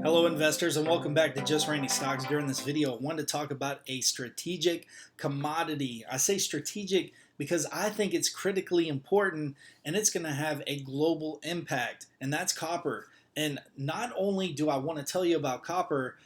Hello investors and welcome back to Just Randy Stocks. During this video, I wanted to talk about a strategic commodity. I say strategic because I think it's critically important and it's going to have a global impact, and that's copper. And not only do I want to tell you about copper,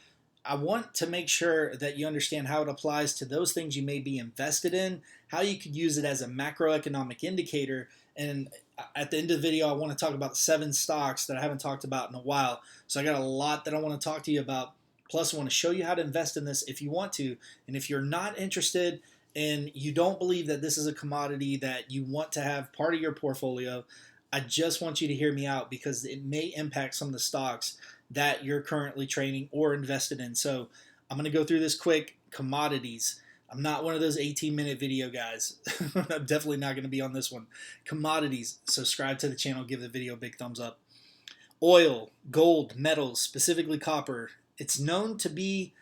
I want to make sure that you understand how it applies to those things you may be invested in, how you could use it as a macroeconomic indicator. And at the end of the video, I want to talk about 7 stocks that I haven't talked about in a while. So I got a lot that I want to talk to you about. Plus, I want to show you how to invest in this if you want to. And if you're not interested and you don't believe that this is a commodity that you want to have part of your portfolio, I just want you to hear me out because it may impact some of the stocks that you're currently trading or invested in. So I'm going to go through this quick. Commodities. I'm not one of those 18-minute video guys. I'm definitely not going to be on this one. Commodities. Subscribe to the channel. Give the video a big thumbs up. Oil, gold, metals, specifically copper. It's known to be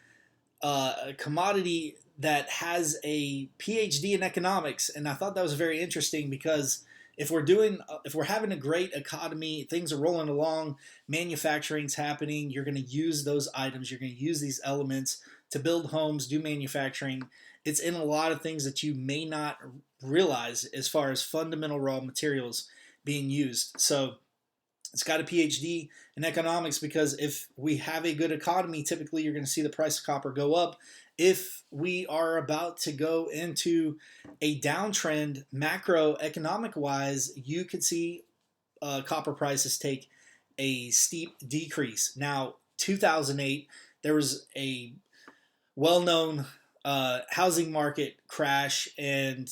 a commodity that has a PhD in economics, and I thought that was very interesting because if we're having a great economy, things are rolling along, manufacturing's happening, you're going to use those items, you're going to use these elements to build homes, do manufacturing. It's in a lot of things that you may not realize as far as fundamental raw materials being used. So it's got a PhD in economics because if we have a good economy, typically you're going to see the price of copper go up. If we are about to go into a downtrend macroeconomic wise, you could see copper prices take a steep decrease. Now, 2008, there was a well-known housing market crash and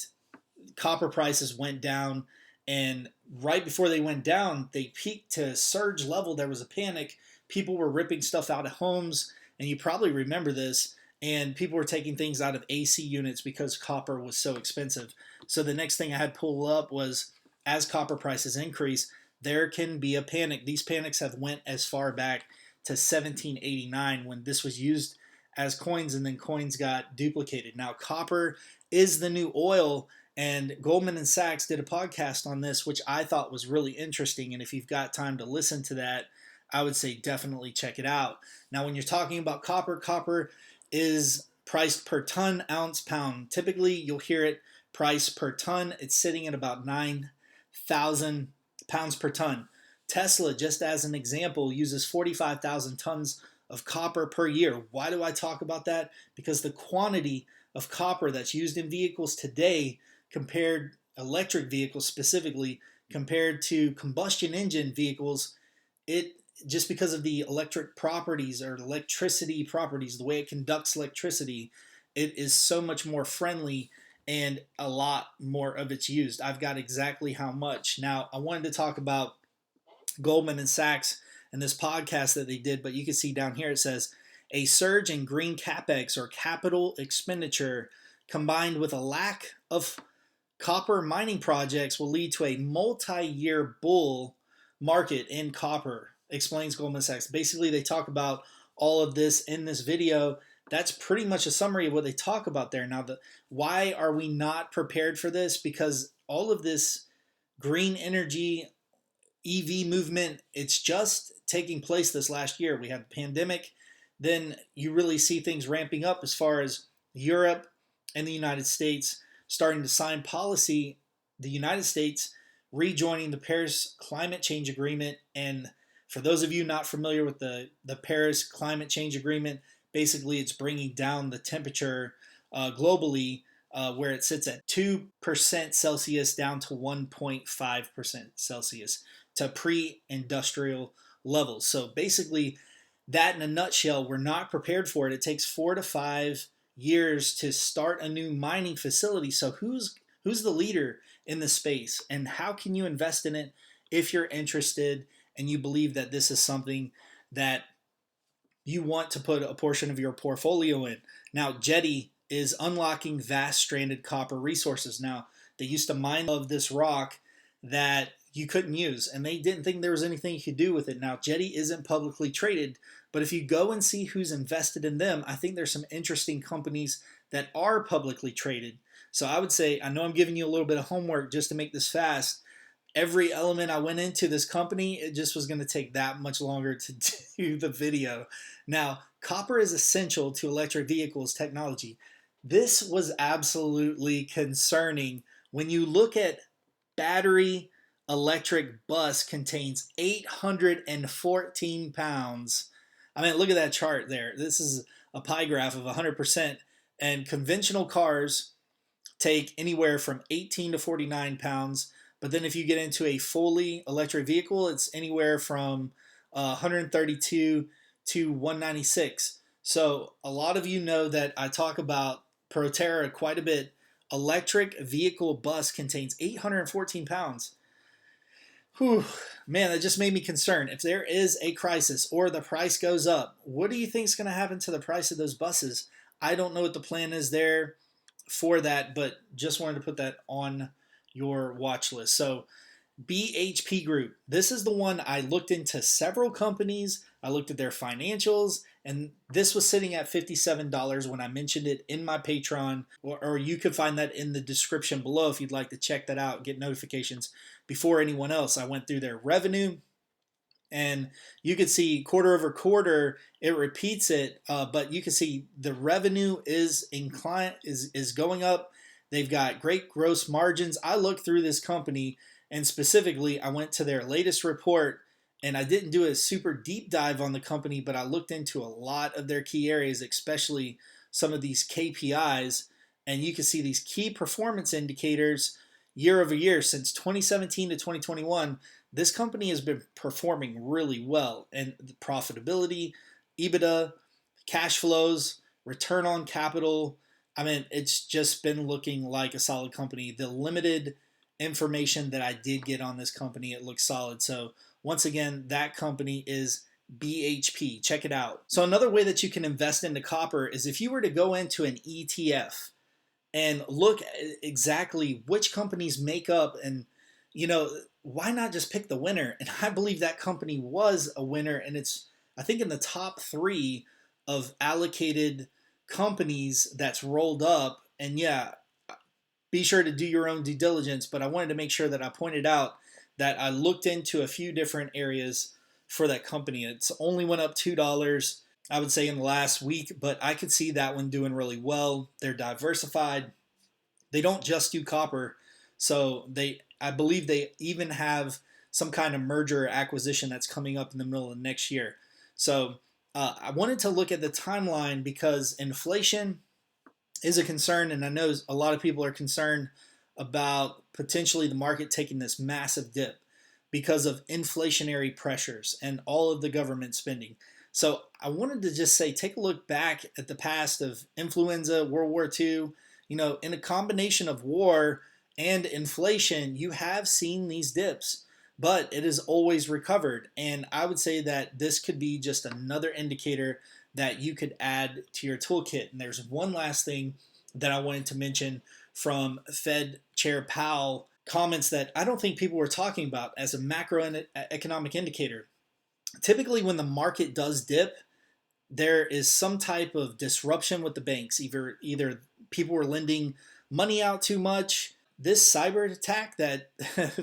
copper prices went down, and right before they went down, they peaked to a surge level. There was a panic. People were ripping stuff out of homes, and you probably remember this, and people were taking things out of AC units because copper was so expensive. So the next thing I had pulled up was, as copper prices increase, there can be a panic. These panics have went as far back to 1789 when this was used as coins, and then coins got duplicated. Now, copper is the new oil, and Goldman Sachs did a podcast on this, which I thought was really interesting. And if you've got time to listen to that, I would say definitely check it out. Now, when you're talking about copper, copper is priced per ton, ounce, pound. Typically, you'll hear it priced per ton. It's sitting at about 9,000 pounds per ton. Tesla, just as an example, uses 45,000 tons of copper per year. Why do I talk about that? Because the quantity of copper that's used in vehicles today, compared electric vehicles specifically, compared to combustion engine vehicles, it just because of the electric properties or electricity properties, the way it conducts electricity, it is so much more friendly and a lot more of it's used. I've got exactly how much. Now, I wanted to talk about Goldman Sachs and this podcast that they did, but you can see down here it says, a surge in green capex or capital expenditure combined with a lack of copper mining projects will lead to a multi-year bull market in copper, explains Goldman Sachs. Basically, they talk about all of this in this video. That's pretty much a summary of what they talk about there. Now, why are we not prepared for this? Because all of this green energy EV movement, it's just taking place this last year. We had the pandemic. Then you really see things ramping up as far as Europe and the United States starting to sign policy. The United States rejoining the Paris Climate Change Agreement. And for those of you not familiar with the Paris Climate Change Agreement, basically it's bringing down the temperature globally where it sits at 2% Celsius down to 1.5% Celsius to pre-industrial levels. So basically, that in a nutshell, we're not prepared for it. It takes 4 to 5 years to start a new mining facility. So who's the leader in the space, and how can you invest in it if you're interested and you believe that this is something that you want to put a portion of your portfolio in? Now, Jetty is unlocking vast stranded copper resources. Now, they used to mine of this rock that you couldn't use, and they didn't think there was anything you could do with it. Now, Jetty isn't publicly traded, but if you go and see who's invested in them, I think there's some interesting companies that are publicly traded. So I would say, I know I'm giving you a little bit of homework just to make this fast. every element I went into this company, it just was going to take that much longer to do the video. Now, copper is essential to electric vehicles technology. This was absolutely concerning. When you look at battery electric bus contains 814 pounds. I mean, look at that chart there. This is a pie graph of 100%. And conventional cars take anywhere from 18 to 49 pounds. But then if you get into a fully electric vehicle, it's anywhere from 132 to 196. So a lot of you know that I talk about Proterra quite a bit. Electric vehicle bus contains 814 pounds. Whew, man, that just made me concerned. If there is a crisis or the price goes up, what do you think is going to happen to the price of those buses? I don't know what the plan is there for that, but just wanted to put that on your watch list. So BHP Group. This is the one I looked into several companies. I looked at their financials, and this was sitting at $57 when I mentioned it in my Patreon, or you could find that in the description below if you'd like to check that out, get notifications before anyone else. I went through their revenue, and you could see quarter over quarter, it repeats it, but you can see the revenue is going up. They've got great gross margins. I looked through this company, and specifically, I went to their latest report, and I didn't do a super deep dive on the company, but I looked into a lot of their key areas, especially some of these KPIs, and you can see these key performance indicators year over year since 2017 to 2021. This company has been performing really well, and the profitability, EBITDA, cash flows, return on capital, I mean, it's just been looking like a solid company. The limited information that I did get on this company, it looks solid. So once again, that company is BHP. Check it out. So another way that you can invest into copper is if you were to go into an ETF and look at exactly which companies make up, and why not just pick the winner? And I believe that company was a winner, and it's, I think, in the top 3 of allocated companies that's rolled up. And yeah, be sure to do your own due diligence, but I wanted to make sure that I pointed out that I looked into a few different areas for that company. It's only went up $2, I would say, in the last week, but I could see that one doing really well. They're diversified. They don't just do copper. So I believe they even have some kind of merger or acquisition that's coming up in the middle of next year. So I wanted to look at the timeline because inflation is a concern, and I know a lot of people are concerned about potentially the market taking this massive dip because of inflationary pressures and all of the government spending. So I wanted to just say, take a look back at the past of influenza, World War II. In a combination of war and inflation, you have seen these dips, but it has always recovered. And I would say that this could be just another indicator that you could add to your toolkit. And there's one last thing that I wanted to mention from Fed Chair Powell, comments that I don't think people were talking about as a macroeconomic indicator. Typically, when the market does dip, there is some type of disruption with the banks. Either people were lending money out too much. This cyber attack that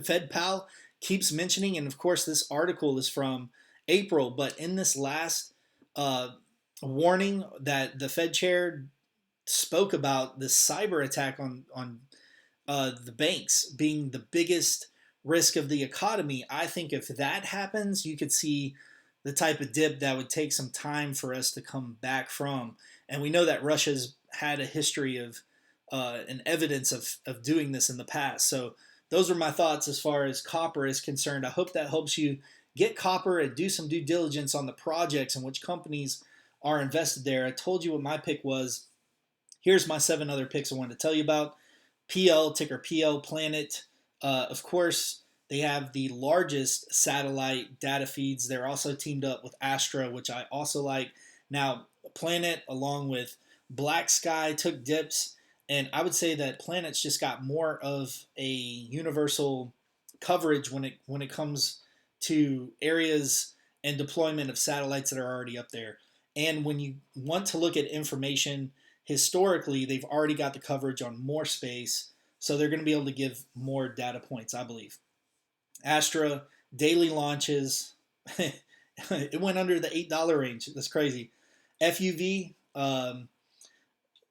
Fed Powell keeps mentioning, and of course this article is from April, but in this last warning that the Fed chair spoke about, the cyber attack on the banks being the biggest risk of the economy. I think if that happens, you could see the type of dip that would take some time for us to come back from. And we know that Russia's had a history of and evidence of doing this in the past. So those are my thoughts as far as copper is concerned. I hope that helps you get copper and do some due diligence on the projects and which companies are invested there. I told you what my pick was. Here's my 7 other picks I wanted to tell you about. PL, ticker PL, Planet. Of course, they have the largest satellite data feeds. They're also teamed up with Astra, which I also like. Now, Planet, along with Black Sky, took dips. And I would say that Planet's just got more of a universal coverage when it comes to areas and deployment of satellites that are already up there. And when you want to look at information, historically, they've already got the coverage on more space, so they're going to be able to give more data points, I believe. Astra, daily launches. It went under the $8 range. That's crazy. FUV,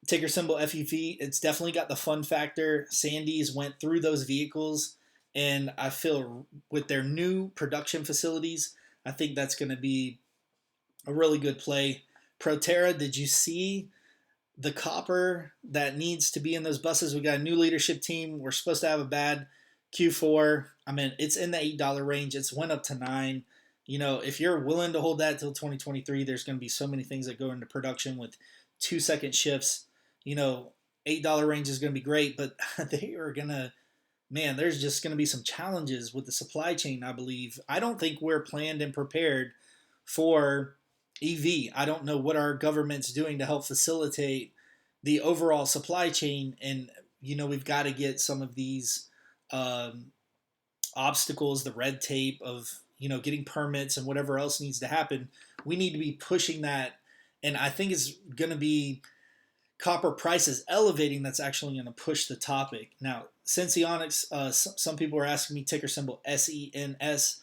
ticker symbol FUV, it's definitely got the fun factor. Sandy's went through those vehicles, and I feel with their new production facilities, I think that's going to be a really good play. Proterra, did you see the copper that needs to be in those buses? We got a new leadership team. We're supposed to have a bad Q4. I mean, it's in the $8 range. It's went up to 9. You know, if you're willing to hold that till 2023, there's going to be so many things that go into production with 2-second shifts. You know, $8 range is going to be great, but they are going to, man, there's just going to be some challenges with the supply chain, I believe. I don't think we're planned and prepared for EV. I don't know what our government's doing to help facilitate the overall supply chain. And, you know, we've got to get some of these um, obstacles, the red tape of, you know, getting permits and whatever else needs to happen. We need to be pushing that. And I think it's going to be copper prices elevating that's actually going to push the topic. Now, Senseonics, some people are asking me ticker symbol SENS.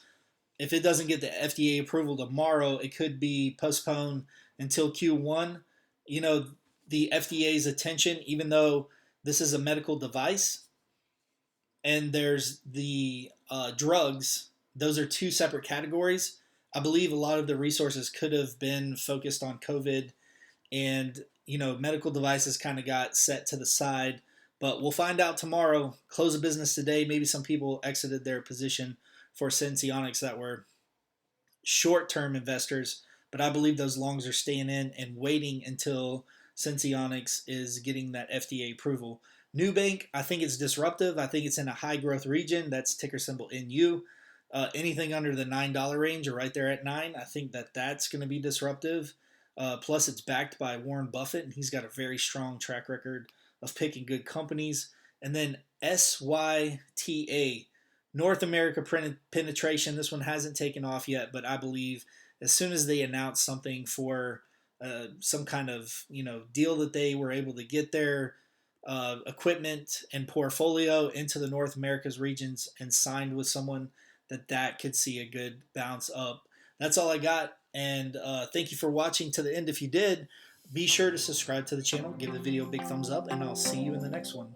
If it doesn't get the FDA approval tomorrow, it could be postponed until Q1. You know, the FDA's attention, even though this is a medical device and there's the drugs, those are two separate categories. I believe a lot of the resources could have been focused on COVID, and, you know, medical devices kind of got set to the side. But we'll find out tomorrow. Close of business today. Maybe some people exited their position for Senseonics that were short-term investors, but I believe those longs are staying in and waiting until Senseonics is getting that FDA approval. Nubank, I think it's disruptive. I think it's in a high-growth region. That's ticker symbol NU. Anything under the $9 range or right there at 9, I think that that's going to be disruptive. Plus, it's backed by Warren Buffett, and he's got a very strong track record of picking good companies. And then SYTA, North America penetration. This one hasn't taken off yet, but I believe as soon as they announce something for some kind of, you know, deal that they were able to get their equipment and portfolio into the North America's regions and signed with someone, that could see a good bounce up. That's all I got. And thank you for watching to the end. If you did, be sure to subscribe to the channel, give the video a big thumbs up, and I'll see you in the next one.